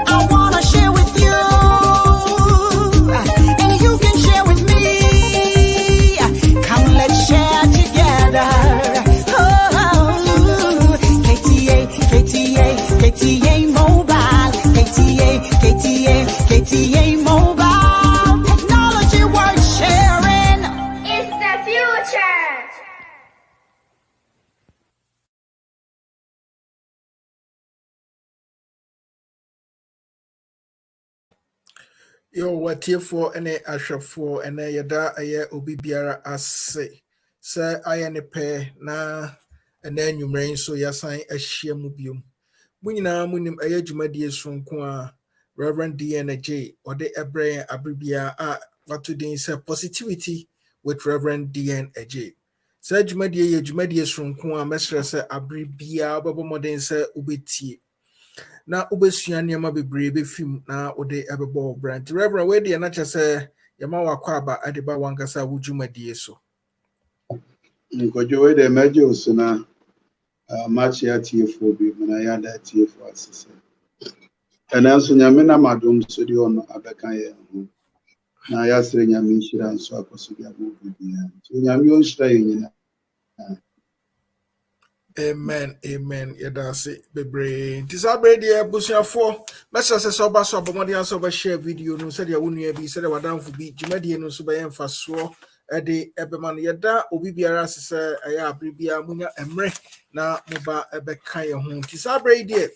I wanna share with you, and you can share with me. Come, let's share together. Oh, KTA Mobile, KTA Mobile. Technology worth sharing. It's the future. Yo, what here for any asher for and yada aye obi biara ase. Sir, I am a pair na and then you rain so yasan a sheer mubium. Munina munim aye jumadies from Kwa Reverend D and Adjei or the Ebre Abribia what to din say positivity with Reverend D and Adjei. Sir Jumadies from Kwa Mesra say Abribia Baba Modern say ubiti. Na ubesua nneɛma bebree bɛfim na wode ɛbɛbɔ brand reverend we deɛ na kyɛ sɛ yɛma wakɔ aba ade ba wankasa wo dwumadie so nkɔdwo we de mɛgye wo so na makyɛ atiefoɔ bi mu na yɛada atiefoɔ ase sɛ ɛna nso nyame nam adom so deɛ ɔno abɛka yɛn ho na yɛasrɛ nyame nhyira nso akɔ so deɛ abɔ bibiara nti nyame ɔnhyira yɛn nyinaa. Amen, amen. Yadasi bebre. Tisa bredi e busuafo. Mesa se so ba so abomode aso ba share video no said ya wonu bi said wadanfo bi jimade no so ba yemfa so e de ebeman yada obi biara se aya abribia munya emre na moba ebeka ye ho. Tisa bredi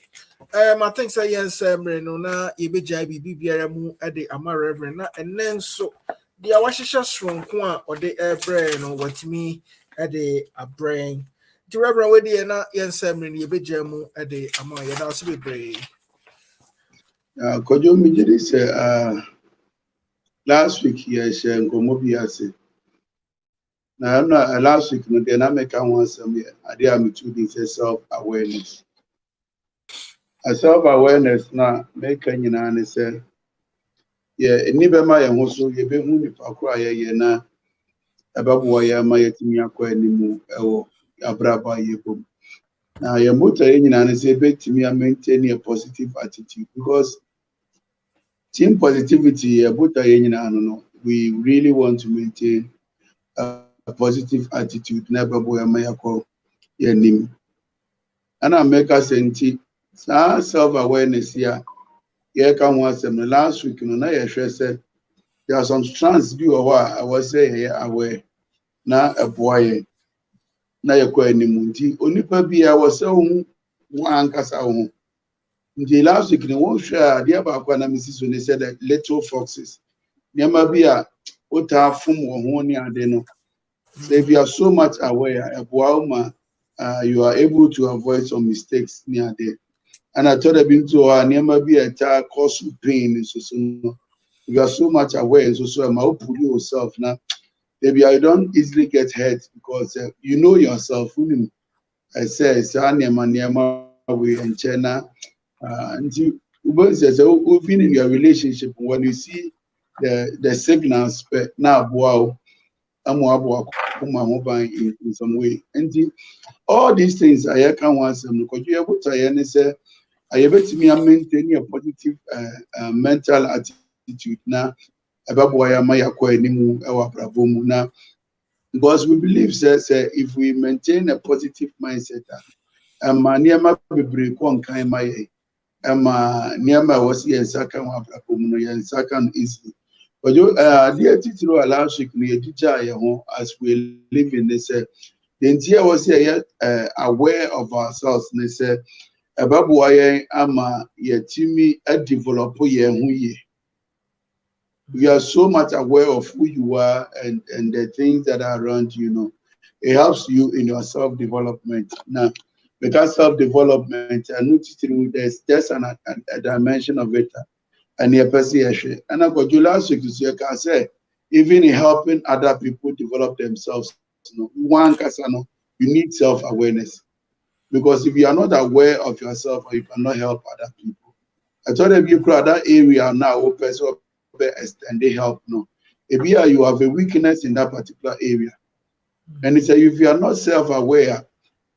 I think say yes emre no na yebegya bi biara mu e de ama reverend na enen so dia wahyehyɛ soronko a ode ebre no watimi e de abrain. The Reverend Weddy and Yansam in Yabijamu at the Amaya That's be brave. Kojo Mijiri say last week here sharing Gomobiase. Now last week no dynamic I want some here. I did am to self-awareness. A self-awareness now make any say yeah, anybema ya hoso ye be hu nipa kra ye na ababoa ya ma yetimi akwa animu ewo abraba yebom. Now, your motor and say, maintain a positive attitude because team positivity, we really want to maintain a positive attitude. Never boy, my call your name. And I make us senti self awareness here. Here come once the last week, said there are some strands be I was saying aware now a boy. Na yɛkɔ anim nti onipa bi a wɔsɛ wo ankasa wo nti last week ne wɔhwɛ a deɛ baako na mesi so ne sɛ the little foxes nneɛma bi a wota fom wɔ ho ne ade no so if you are so much aware ɛboa wo ma you are able to avoid some mistakes ne ade and I told them into nneɛma bi a ɛta cause pain so no if you are so much aware so ma wo pull yourself na maybe I don't easily get hurt because you know yourself. I say, we and China. And you we've been in your relationship when you see the signals now, wow, in some way. And all these things I can once because you able to say I able to maintain a positive mental attitude now. Because we believe that if we maintain a positive mindset, niema bebre kon kan maye niema was yen sakan wa abrabomu no yen sakan easy. But you dear titiro allow shik ne edija ye ho as we live in this the entire was here aware of ourselves ne say ababoa yen ama yetimi develop ye hu ye. We are so much aware of who you are and the things that are around you, It helps you in your self-development. Now, because self-development, I noticed there's just a dimension of it. And and I got you last week to see, I say, even in helping other people develop themselves, one casano, you need self-awareness. Because if you are not aware of yourself, you cannot help other people. I told them you crowd that area now, open so and they help no. If you have a weakness in that particular area, and it's if you are not self-aware,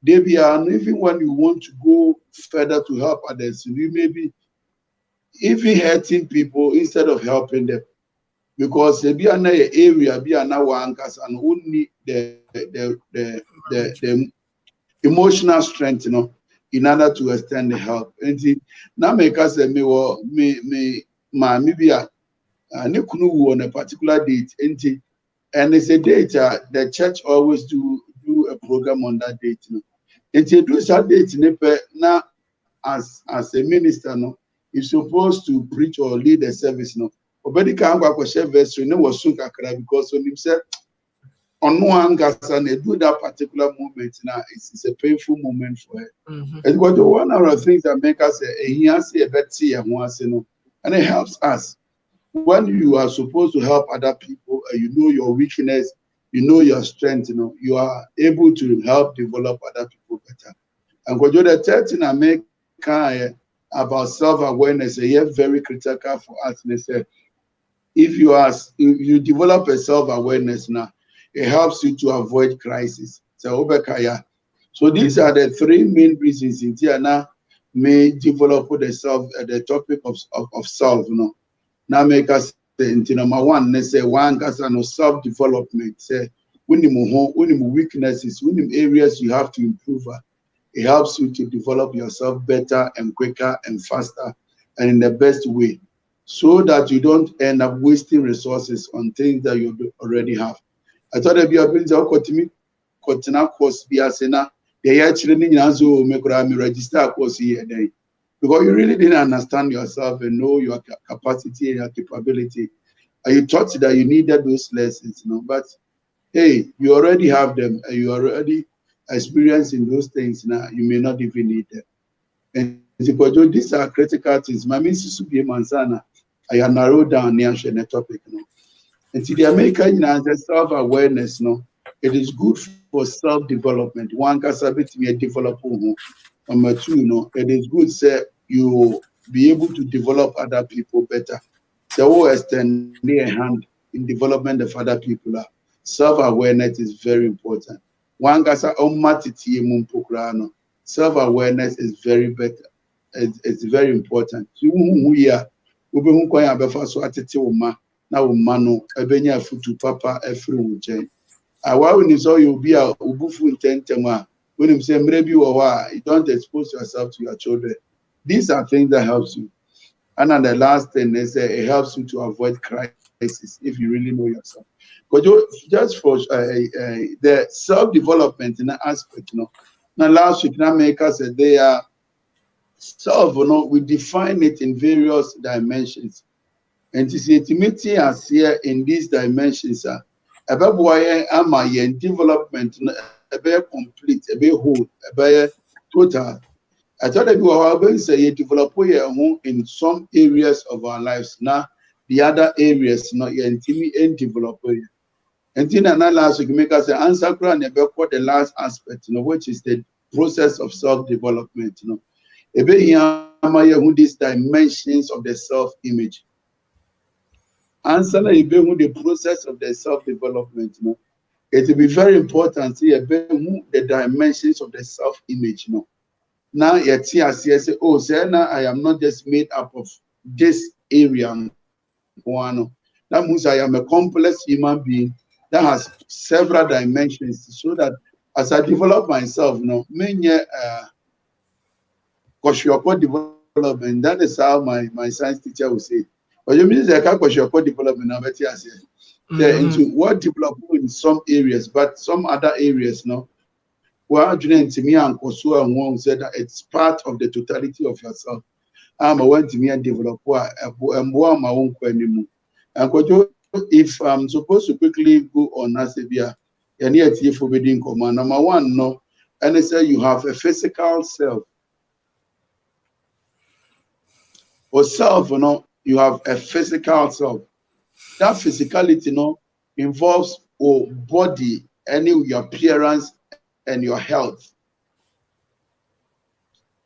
even when you want to go further to help others, you may be even hurting people instead of helping them. Because be an area, be an anchors, and only the emotional strength, in order to extend the help. And now make us say me maybe a on a particular date, and it's a date the church always do a program on that date. And do that date now as a minister, you're supposed to preach or lead a service, Obedi can go share verse was soon because when him said on one gas and do that particular moment now, it's a painful moment for her. It's got one of the things that make us a better and it helps us when you are supposed to help other people and you know your weakness, you know your strength, you are able to help develop other people better. And what you're the third thing I make about self-awareness, very critical for us. They say if you develop a self-awareness now, it helps you to avoid crisis. So these are the three main reasons in Tiana may develop the topic of self. Now make us number one, let's say one self-development. Say when weaknesses, when areas you have to improve. It helps you to develop yourself better and quicker and faster and in the best way, so that you don't end up wasting resources on things that you already have. I thought if you have been to continue course be as the year training also make me register course here because you really didn't understand yourself and know your capacity and your capability. And you thought that you needed those lessons, but hey, you already have them and you already experiencing those things now, you may not even need them. And these are critical things. My Mrs. Subi Mansana, I have narrowed down the topic. And to the American self-awareness, it is good for self-development. One can be a developer. Number two, it is good say you be able to develop other people better. So extend their hand in development of other people. Self-awareness is very important. One gasa omatiti mumpokrano. Self-awareness is very better. It's very important. We are ube kwanya befa so atete uma na uma no ebenya futu papa efri wuchen. Awa when so you be a ubufu intentem a when you say mrebi wo you don't expose yourself to your children. These are things that helps you. And then the last thing is it helps you to avoid crisis if you really know yourself. But just for the self-development in that aspect, now last week, now make us they are self, we define it in various dimensions. And to see intimacy as here in these dimensions, about why am I in development, a very complete, a very whole, a very total. I thought that we were going to say develop in some areas of our lives. Now, the other areas, not intimate and develop. And then another last week, make us answer the last aspect, which is the process of self-development. These dimensions of the self-image. Answer the process of the self-development. It will be very important to see the dimensions of the self-image. Now, I am not just made up of this area. That means I am a complex human being that has several dimensions, so that as I develop myself, many development, that is how my science teacher would say. But you mean that development now, but yes, into what develop in some areas, but some other areas, well, to me and Kosua and Wong said that it's part of the totality of yourself. I'm a one to me and develop my own anymore. And if I'm supposed to quickly go on Asabia, and yet if forbidding command, number one, and they say you have a physical self. Or self, you have a physical self. That physicality, involves your body, your appearance, and your health.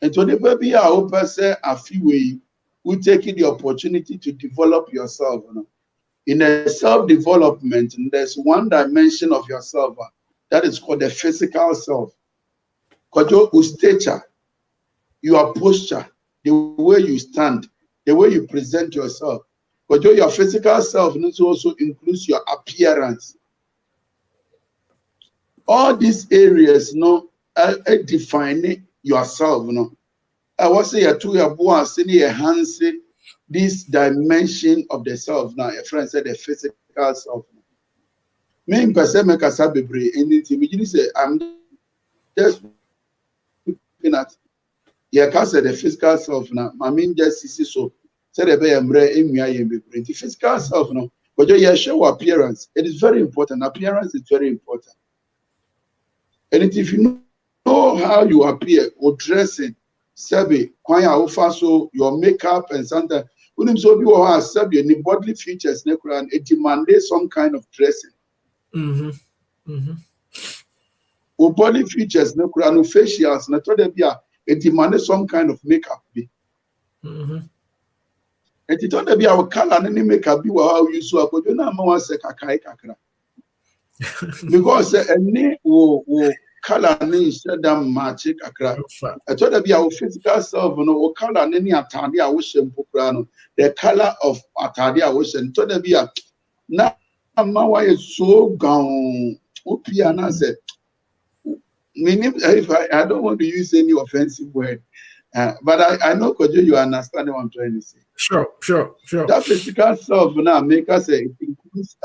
And to the baby, I hope I say a few ways we take the opportunity to develop yourself. In a self-development, there's one dimension of yourself that is called the physical self. Kojo, stature, your posture, the way you stand, the way you present yourself. Kojo, your physical self also includes your appearance. All these areas, define yourself, I was say a 2 year boy, enhance this dimension of the self. Now, a friend said the physical self. Me in person make us bebre anything. Me say I'm just looking at the physical self now. I mean just see so. Say the be emre emia yen bebre. The physical self no. But you show appearance. It is very important. Appearance is very important. And if you know how you appear or dressing, sabi kwanya ofa so your makeup and something. Unim so be or has sabi any bodily features and it demands some kind of dressing. Or body features no facials na to be it demands some kind of makeup be. And it don't be our color any makeup be how you so but you know ma say kakai kakra. Because any color ni instead of match kakra. I thought that be our physical self no color any atade a wo shempo kra no the color of atade a wo shem to that be a na ma why so gone opiana said meaning if I don't want to use any offensive word but I know Kojo you understand what I'm trying to say. Sure. That physical self now make us it includes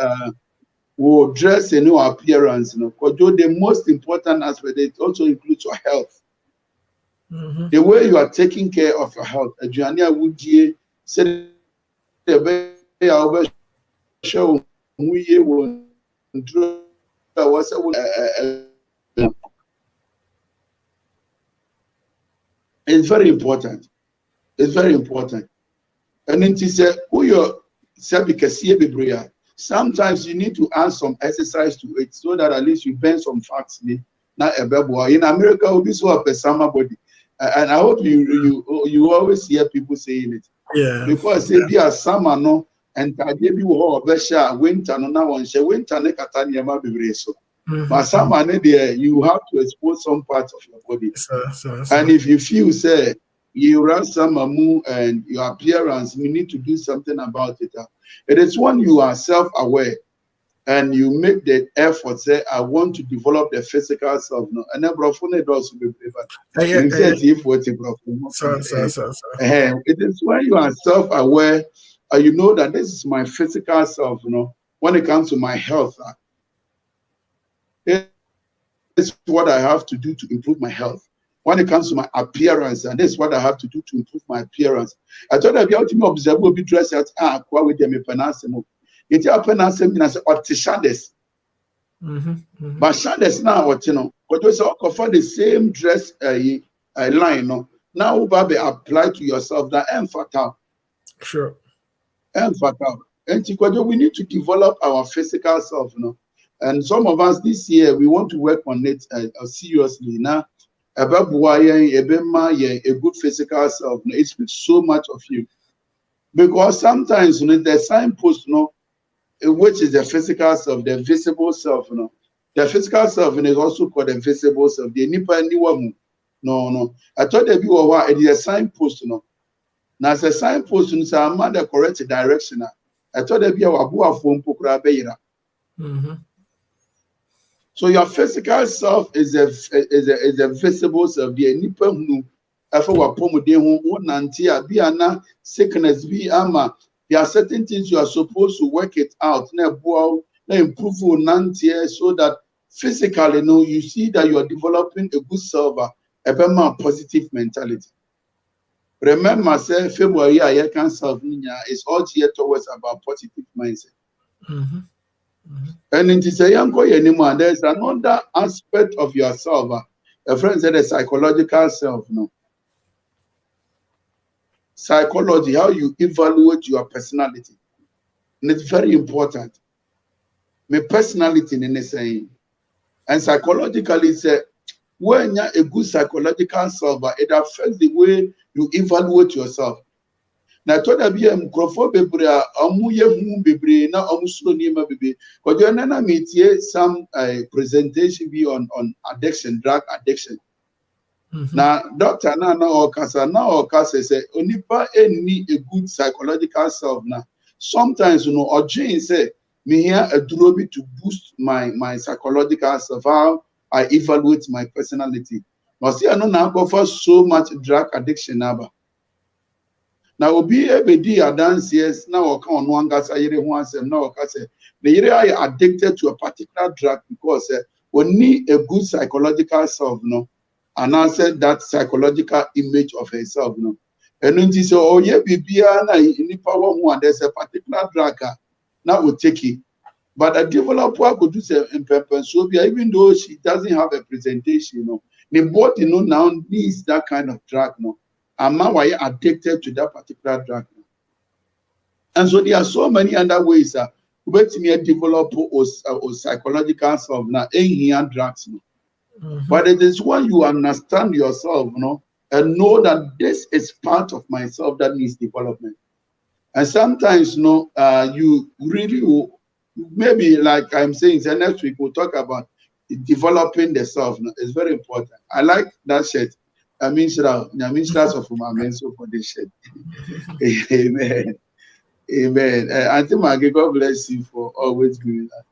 will dress and your appearance, Kojo, the most important aspect it also includes your health. The way you are taking care of your health. Adjei would ye say the way show it's very important. It's very important. And then she said, sometimes you need to add some exercise to it so that at least you burn some fats. Not a baby. In America, will be so up a summer body. And I hope you always hear people saying it. Yeah. Because they be a summer no and be winter no now on winter ne katanya ma bebre so. But summer there you have to expose some parts of your body. And if you feel say you run summer moon and your appearance, you need to do something about it. It is when you are self-aware and you make the effort, say, I want to develop the physical self. No, and then it also be it is when you are self-aware, you know that this is my physical self, when it comes to my health. It's what I have to do to improve my health. When it comes to my appearance, and this is what I have to do to improve my appearance. I thought I'd be able to observe, will be dressed at what with them penasemo. It happened as a shades. But shades now, what but those are for the same dress line. Now, Baby, apply to yourself that fatal. Sure. Fatal. And we need to develop our physical self. And some of us this year, we want to work on it seriously. Now, a good physical self, it speaks so much of you. Because sometimes the signpost, which is the physical self, the visible self, the physical self is also called the visible self. The nipa no. I thought that you were it is a signpost, Now as a signpost, it's a man the correct direction. I thought that you were phone pokra beira. So your physical self is a visible self. The nipa who after what pomode who nantia be ana sickness be ama. There are certain things you are supposed to work it out. Na improve nantia so that physically, you see that you are developing a good self, a better positive mentality. Remember, say February I can self is all geared towards about positive mindset. And in this anymore, there's another aspect of yourself. A friend said a psychological self. Psychology, how you evaluate your personality. And it's very important. My personality in saying. And psychologically, it's when you're a good psychological self, it affects the way you evaluate yourself. Now, I thought be a microphone bebre, amuye bebre, na amuslo nima bebe. Because you na meet some presentation be on addiction, drug addiction. Now, doctor now say onipa need a good psychological self now. Sometimes Adjei say me here a drobi to boost my psychological self, how I evaluate my personality. But see, I know now go for so much drug addiction now. Now obi ebedi adance yes now or come on one gas ayere one sem now or say the area are addicted to a particular drug because we need a good psychological self no. And answer that psychological image of herself, And then she said, oh, yeah, in power one, there's a particular drug now will take it. But a developer could do some imperfect, so even though she doesn't have a presentation, the body now needs that kind of drug, And now why addicted to that particular drug. And so there are so many other ways where to develop or psychological self now, drugs, But it is when you understand yourself, and know that this is part of myself that needs development. And sometimes, you really will, maybe like I'm saying, so next week we'll talk about developing the self. It's very important. I like that shirt. I mean, that's of my mentor for this shirt. Amen. Amen. I think my God bless you for always doing that.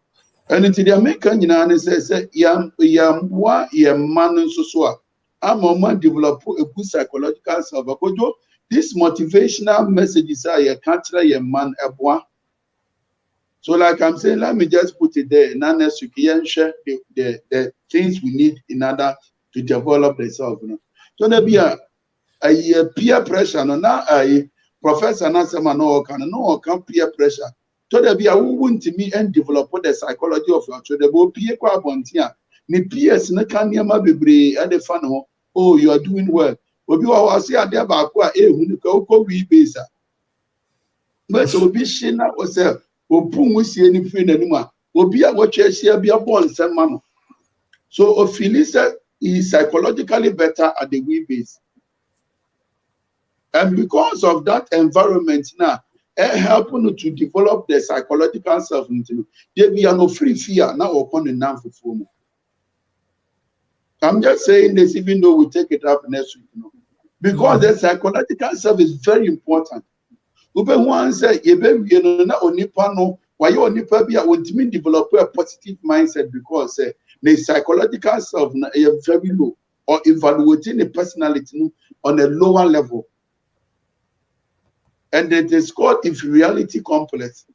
And until the American United says, yam man so I'm a man develop a good psychological self. This motivational messages are a country a man a. So, like I'm saying, let me just put it there. Now, next week, share the things we need in order to develop the self. So, there be a peer pressure. Now, a professor, no can peer pressure. So there be a wound to me and develop the psychology of your children. But peer kwa bontia, ni peers na kanyama bebre at the fun. Oh, you are doing well. Obi wa wasi ade ba kwa hu ka uko wi beza. But obi shina ose opu musie ni fi nanim a obi a watch ahia bi abon nsema no. So Ophilisa is psychologically better at the wee base. And because of that environment now, helping to develop the psychological self. There be no free fear now upon the non for. I'm just saying this, even though we take it up next week, because the psychological self is very important. Ube one say, na onipa no, why you onipa be a develop a positive mindset because the psychological self is very low or evaluating the personality on a lower level. And it is called inferiority complex.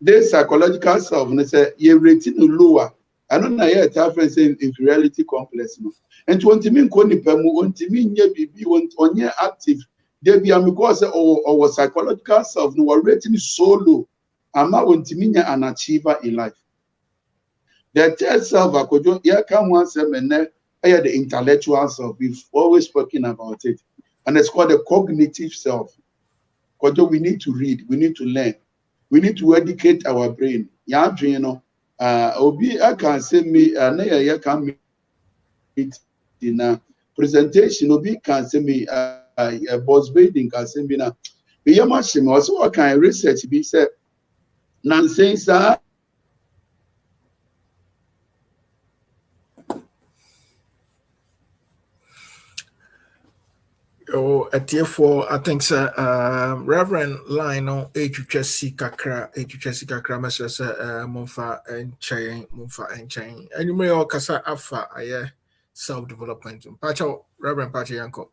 The psychological self, they say, you're rating lower. I don't know a difference in inferiority complex. And to want to mean Konipemu, want to mean ye want on your active. There be because our psychological self, no, our rating is so low. I'm not want to mean an achiever in life. The third self, I could come once and then the intellectual self. We've always spoken about it. And it's called the cognitive self. Because we need to read, we need to learn, we need to educate our brain. Obi I can say me, I can meet in a presentation. Obi can say me, boss building can say me now. We are much more. So what kind of research be said? Nonsense, Oh, at year four, I think, sir, Reverend Lionel, HUSC Kakra, Messrs. Monfa and Chain. And you may all Casa Alpha, self development. Pacho, Reverend Pacho Yanko.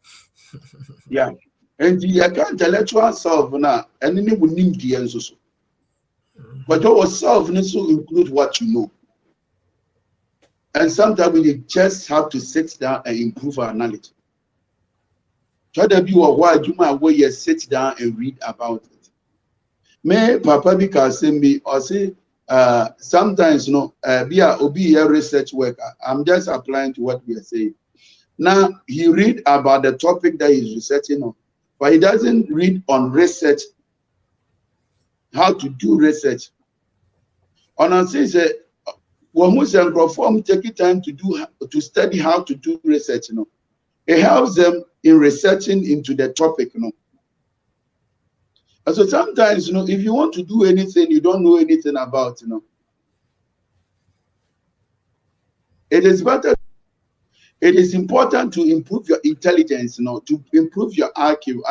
Yeah. And the intellectual self now, and then we need the answers. But your self needs to include what you know. And sometimes we just have to sit down and improve our knowledge. Try to be a while you might where you sit down and read about it. May Papa can say me or say sometimes be a research worker. I'm just applying to what we are saying. Now he read about the topic that he's researching on, but he doesn't read on research, how to do research. And I say when we take time to study how to do research, it helps them in researching into the topic, And so sometimes, if you want to do anything you don't know anything about, it is better It is important to improve your intelligence, to improve your IQ.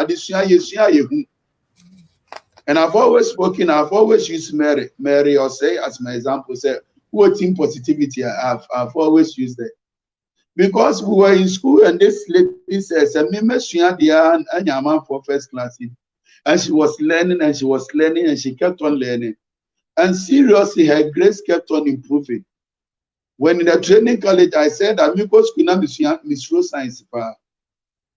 And I've always used Mary or say as my example, say, what team positivity I've always used it. Because we were in school and this lady says, and for first class. And she was learning and she was learning and she kept on learning. And seriously, her grades kept on improving. When in the training college, I said, Amigos Kuna Miss Science.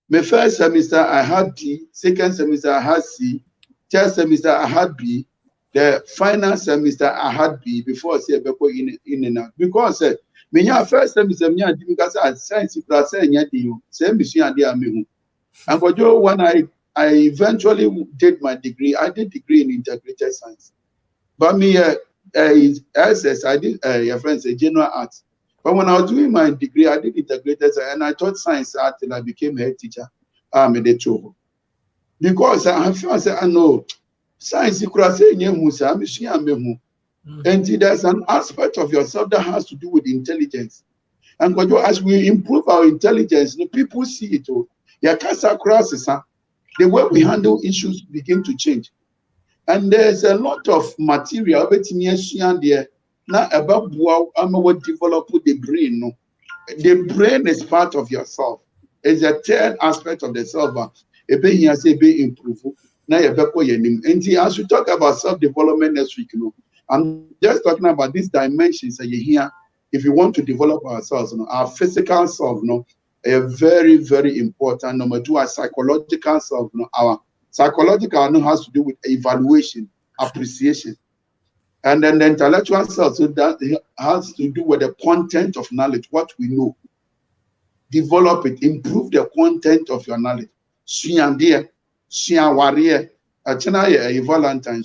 My first semester, I had D. Second semester, I had C. Third semester, I had B. The final semester, I had B before I say in and out. Because my first semester, because I science class, same mission, and when I eventually did my degree, I did degree in integrated science. But me, SS, I did your friends say general arts. But when I was doing my degree, I did integrated science, and I taught science art till I became a head teacher. Because I said, I know science you could say and there's an aspect of yourself that has to do with intelligence. And as we improve our intelligence, people see it. The way we handle issues begin to change. And there's a lot of material there now about what develop the brain. The brain is part of yourself. It's a third aspect of the self. Improve. Now and as we talk about self-development next week, I'm just talking about these dimensions that you hear. If you want to develop ourselves, our physical self, a very, very important. Number two, our psychological self. Our psychological has to do with evaluation, appreciation. And then the intellectual self, so that has to do with the content of knowledge, what we know. Develop it, improve the content of your knowledge. Valentine,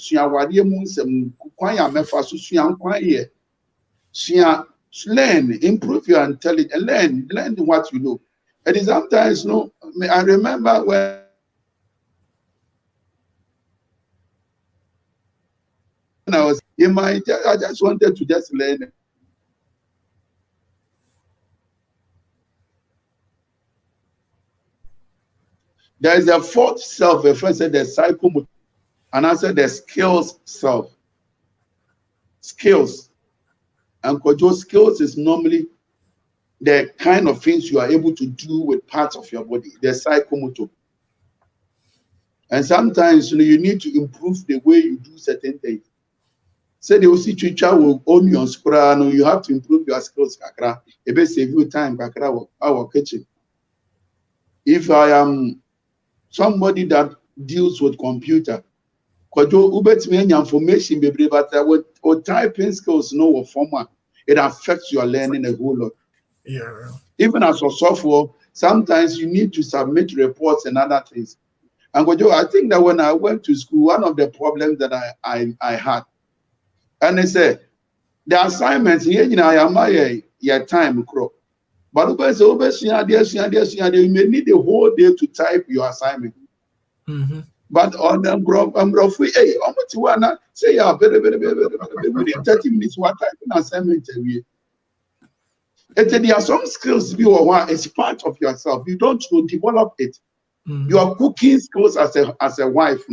learn, improve your intelligence, learn what you know. And sometimes, I remember when I was in I just wanted to just learn. There is a fourth self. A friend said the psychomotor, and I said the skills self. Skills. And skills is normally the kind of things you are able to do with parts of your body, the psychomotor. And sometimes you need to improve the way you do certain things. Say they will see teacher will own your scrum, you have to improve your skills. It will save you time. Our kitchen. If I am somebody that deals with computer, information, but with typing skills, format, it affects your learning a whole lot. Yeah. Even as a software, sometimes you need to submit reports and other things. And I think that when I went to school, one of the problems that I had, and they said, the assignments here, I am your time crop. But you may need a whole day to type your assignment. Mm-hmm. But on them, hey, how much you wanna say? Within 30 minutes, what typing assignment a week? There are some skills it's part of yourself. You don't develop it. Mm-hmm. Your cooking skills as a wife,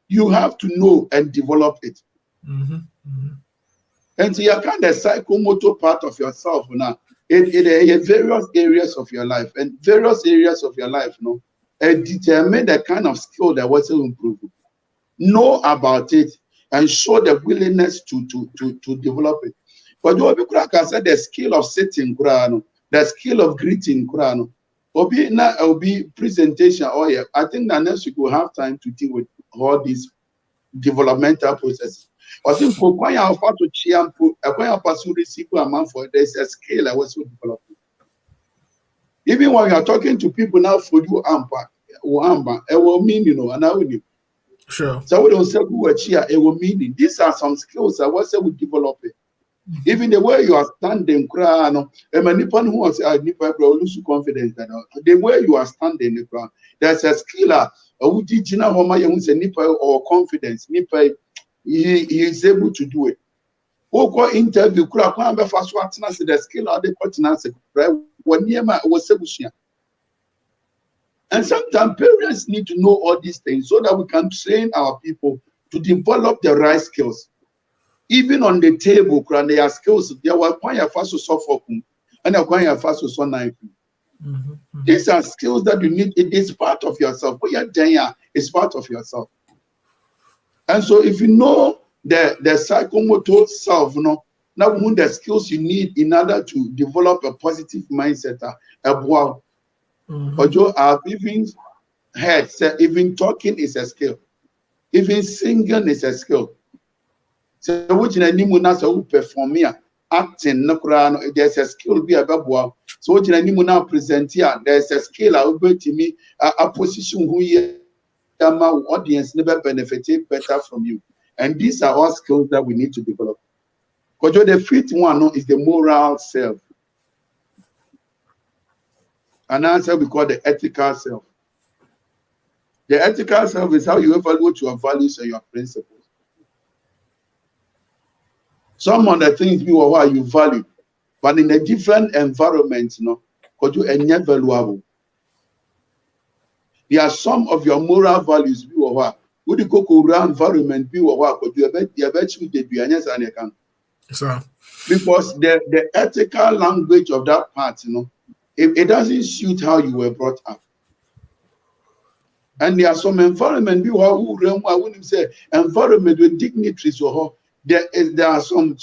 you have to know and develop it. Mm-hmm. Mm-hmm. And so you kind of psychomotor part of yourself now. In various areas of your life, and various areas of your life, determine the kind of skill that was improving. Know about it and show the willingness to develop it. But you can say the skill of sitting, the skill of greeting, Obi presentation. I think that next week we'll have time to deal with all these developmental processes. I think for quite a part to cheer, there's a skill I was developing. Even when you are talking to people now for you, it will mean, and I will. Sure. So we don't say it will mean. These are some skills I was developing. Even the way you are standing, who was lose confidence the way you are standing, there's a skill or confidence. He is able to do it. Interview the skill And sometimes parents need to know all these things so that we can train our people to develop the right skills. Even on the table, there are skills. There were quite a fast and a quite a fast knife. These are skills that you need. It is part of yourself. What you're doing is part of yourself. And so, if you know the psychomotor self, now the skills you need in order to develop a positive mindset, I've even heard say even talking is a skill, even singing is a skill. So which in any muna so perform here, acting there's a skill be a babwa. So which in any muna present here, there's a skill I will be to me a position who ye audience never benefited better from you. And these are all skills that we need to develop. Because the fifth one is the moral self. And answer we call the ethical self. The ethical self is how you evaluate your values and your principles. Some of the things you value, but in a different environment, because you are valuable. There are some of your moral values would you go around environment because the ethical language of that part, it doesn't suit how you were brought up. And there are some environment who I wouldn't say environment with dignitaries or there are some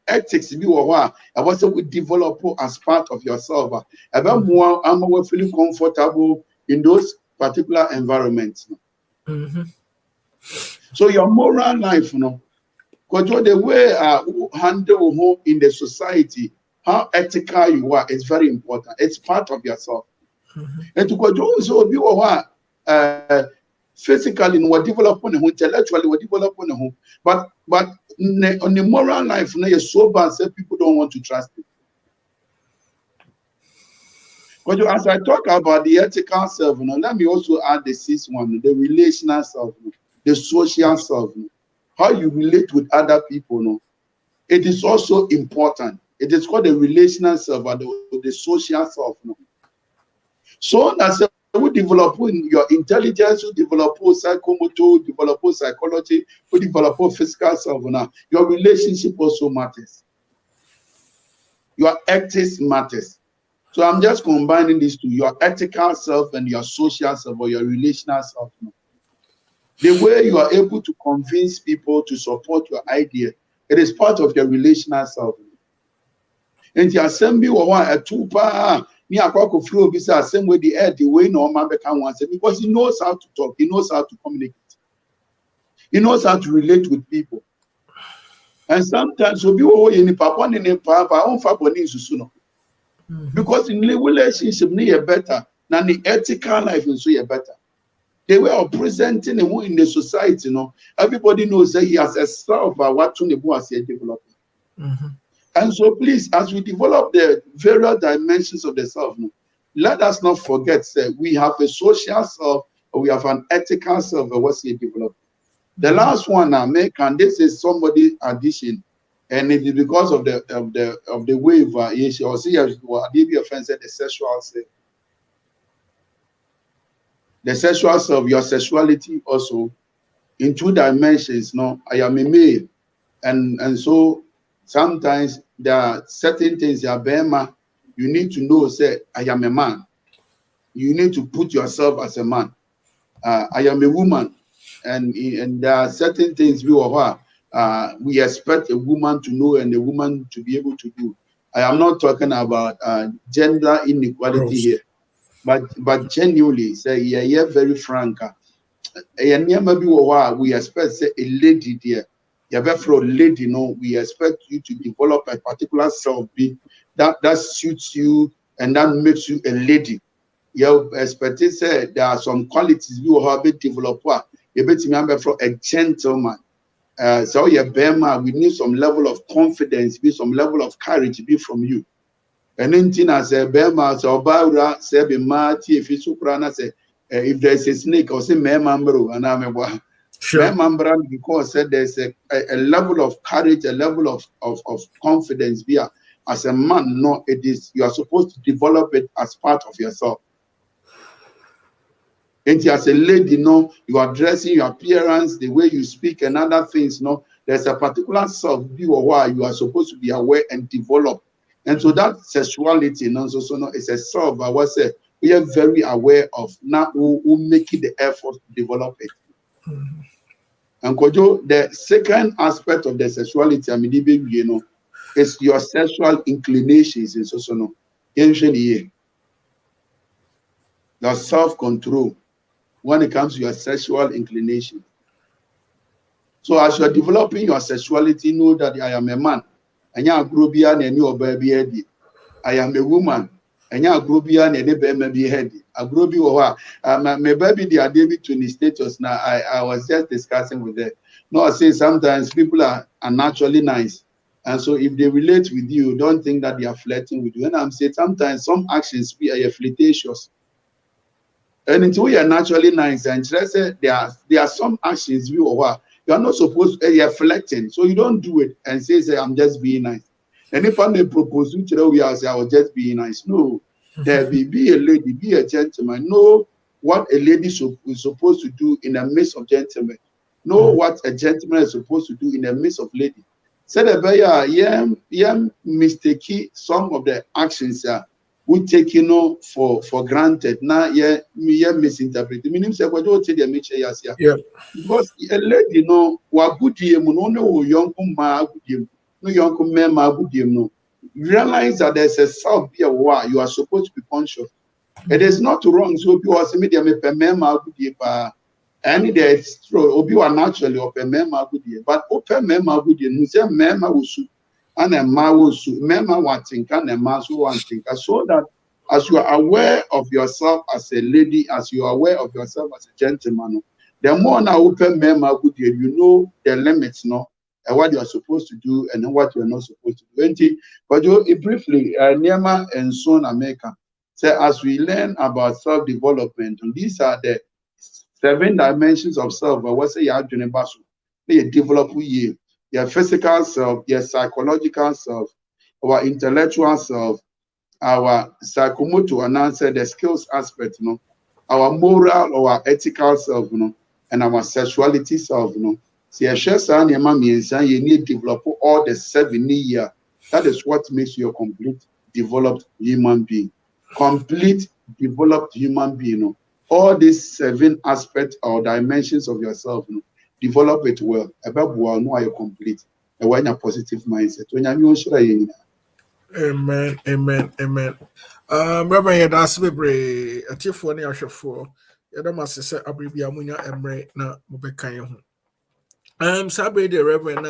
ethics we develop as part of yourself. About more, I'm feeling comfortable in those particular environments. So your moral life, because the way handle in the society, how ethical you are is very important. It's part of yourself. And to go also be physically we develop on intellectually we develop on but on the moral life is so bad that people don't want to trust it. But as I talk about the ethical self, let me also add the sixth one, the relational self, the social self, how you relate with other people. It is also important. It is called the relational self and the social self. So as we develop your intelligence, you develop psychomotor, develop psychology, you develop physical self. Your relationship also matters. Your ethics matters. So I'm just combining these two, your ethical self and your social self or your relational self. The way you are able to convince people to support your idea, it is part of your relational self. And the assembly or a two-part, same way the way no man can answer because he knows how to talk, he knows how to communicate, he knows how to relate with people. And sometimes we because in the relationship near better than the ethical life is so better. They were presenting him in the society, everybody knows that he has a self what to develop. And so please, as we develop the various dimensions of the self, let us not forget that we have a social self, or we have an ethical self, or what's he develop. The last one now, and this is somebody addition, and it is because of the wave, or see, offense said the sexual self. The sexual self, your sexuality also, in two dimensions. I am a male, and so sometimes there are certain things you need to know. Say, I am a man. You need to put yourself as a man. I am a woman, and there are certain things we expect a woman to know and a woman to be able to do. I am not talking about gender inequality here, but genuinely, say, yeah, very frank. We expect say a lady there. For a lady, we expect you to develop a particular self-being that suits you and that makes you a lady. You expect say there are some qualities you have developed. You better for a gentleman. So we need some level of confidence, some level of courage be from you. And then as a Bema, so Baura, say Mati, if you say if there's a snake or say member, and I'm a sure. Because there's a level of courage, a level of confidence here as a man, no, it is you are supposed to develop it as part of yourself. And as a lady, no, your dressing, your appearance, the way you speak, and other things, no, there's a particular self-view of why you are supposed to be aware and develop. And so that sexuality, no, so no, it's a self. I was say we are very aware of now who making the effort to develop it. And Kojo, the second aspect of the sexuality, I mean, you know, is your sexual inclinations. And so no, your self-control when it comes to your sexual inclination. So as you are developing your sexuality, know that I am a man. I am a baby. I am a woman. I am a baby head. A baby my baby they are David to the status now. I was just discussing with them. No, I say sometimes people are naturally nice. And so if they relate with you, don't think that they are flirting with you. And I'm saying sometimes some actions are flirtatious. And until we are naturally nice, and there are some actions you are not supposed to you're flirting, so you don't do it and say I'm just being nice. And if I propose to we are say I was just being nice. No, there be a lady, be a gentleman. Know what a lady is supposed to do in the midst of gentlemen. Know what a gentleman is supposed to do in the midst of lady. Say that mistake some of the actions we take for granted. Now misinterpret. Meaning say what you tell me yeah. Because a lady wa goodie mu no young ma goodie no young man ma goodie no. Realize that there's a self here why you are supposed to be conscious. It is not wrong. So if you are saying me per man ma goodie pa any there is true obi wa naturally or per man ma goodie but open man ma goodie no say man ma wusu and a ma wusu man ma wanting and a ma so wanting so that as you are aware of yourself as a lady, as you are aware of yourself as a gentleman, the more now open men you know the limits, and what you are supposed to do and what you are not supposed to do. But briefly, Nema and Son America say as we learn about self-development, and these are the 7 dimensions of self. But what say you have to develop your physical self, your psychological self, our intellectual self, our psychomotor and answer the skills aspect, our moral or ethical self, and our sexuality self, See, a share son, your mommy, and son, you need to develop all the 7 years. That is what makes you a complete developed human being. Complete developed human being. All these 7 aspects or dimensions of yourself, develop it well. About one, no, you're complete. And when you're positive mindset, when you're sure you Amen, amen, amen. Reverend, that's bebre. A chief one, I shall for. Yada must say, Abribia Munya Emre na Mubeka. Sabre the Reverend.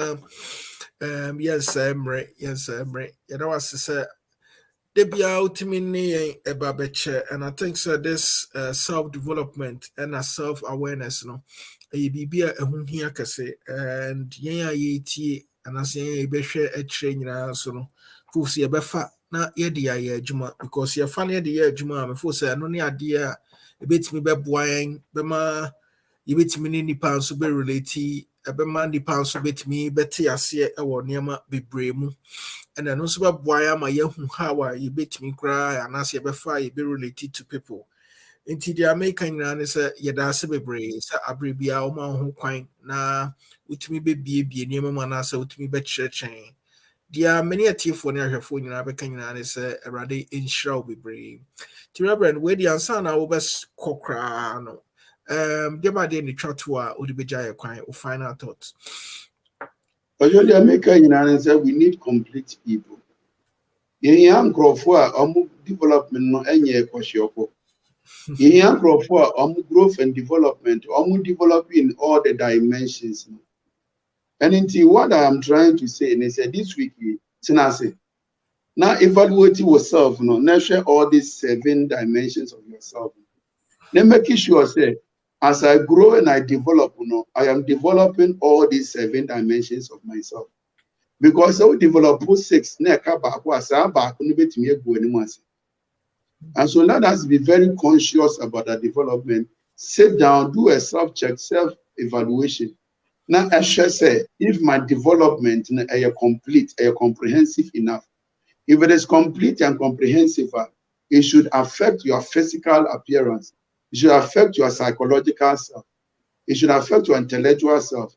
Yes, Emre, yes, Emre. Yada was say, Debia ultimately a babeche, and I think so. This self-development and a self-awareness, a be a hunhia kase, and ye and I say a share a train, so Fusi befa na yedi ya adwuma because ya fa na yedi ya adwuma me fo say no ne ade a ebetimi beboan bema yebetimi ne nipa nso be relate ebema nipa nso betimi bete ase e wo niam bebre mu and no so beboan ma yahu hawa yebetimi kra anase befa ye be relate to people nti the American na say yeda ase bebre say abrebia o ma ho kwan na utimi be bie niam ma na say utimi be kyerɛkyerɛ. There are many for near her phone in Abacan is a radi in show be brave. To Reverend, where the answer now best cockra. There might be any chatua or the Bejaya quine or final thoughts. But you America we need complete people. In young Crawford, development no any question. In young Crawford, growth and development, developing all the dimensions. And into what I am trying to say, and I said this week, Tinase, now evaluate yourself, now share all these 7 dimensions of yourself. Then making sure, say, as I grow and I develop, I am developing all these 7 dimensions of myself. Because I will develop 6, and so let us be very conscious about that development. Sit down, do a self-check, self-evaluation. Now, I shall say, if my development is complete, comprehensive enough, If it is complete and comprehensive, it should affect your physical appearance. It should affect your psychological self. It should affect your intellectual self.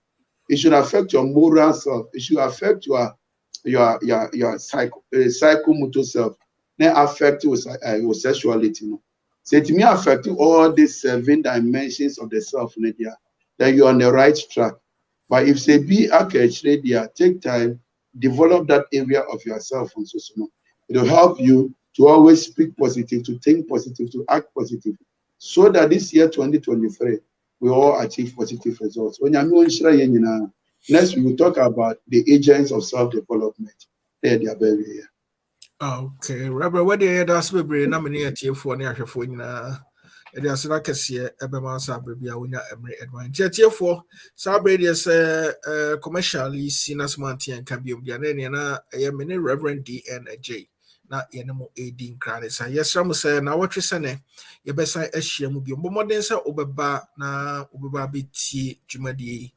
It should affect your moral self. It should affect your psychomotor self. Then affect your sexuality. So it may affect all these 7 dimensions of the self, Nadia, that you are on the right track. But if say be actually there, take time, develop that area of yourself and so on. It will help you to always speak positive, to think positive, to act positive, so that this year 2023 we all achieve positive results. Next, we will talk about the agents of self-development. They are very here. Okay, Rabbi, what do that's be nominated for near for it is like a see Ebema Sabri, I will not advance. Jet for Sabri is commercially seen as Monty and can be of the Anena, a mini Reverend D and Adjei. Na yenemo 18 credits. Yes, I'm saying now what you say, your best I assume will be more than so obeba na obeba biti jumadi.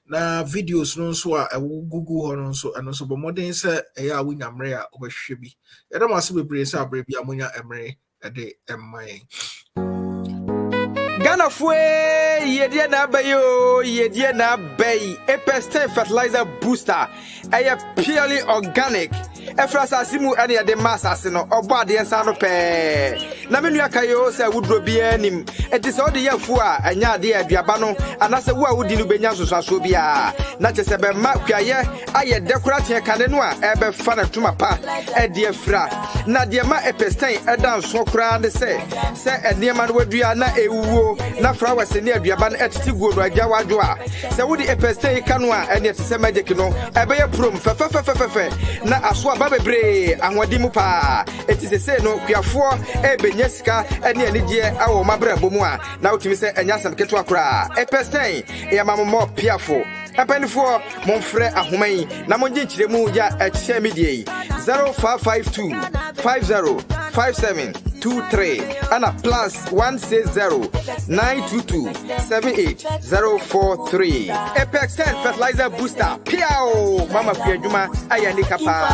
Na videos no so a Google hono so and so more than say a win amrea over shibi. I don't must be brace up baby amunya emre a day my Ghana fwe yedie na bayo yedie na bay Epestin fertilizer booster aya purely organic efrasa simu ene de massas no obo ade ensa no pe na menu akayo se wudro bia nim enti se ode yafu a anya ade aduaba no anase wo a wudi no benya soso bia na chese be ma kwaye aye decoration kane no a ebe fa na tuma pa ede afra na de ma Epestin edan so kra de se ene ma no wadua na ewuo na flowers ni aduaba na etiti guo no agya wadwo a se wudi Epestin kanu a ene tese magic no ebe ye prom fe na aso aba bebre anwadi mu pa etise no kwiafo ebenya sika ene anigye awo mabra bomu a na utimi se enya sam keto akora Epestin ya mammo piafo Epenifo monfre ahoman na monje nkyiremu ya ehye medie 0552 505723 ana plus 160 922 78043 Epestin fertilizer booster piao mama kwadwuma aya ni kapa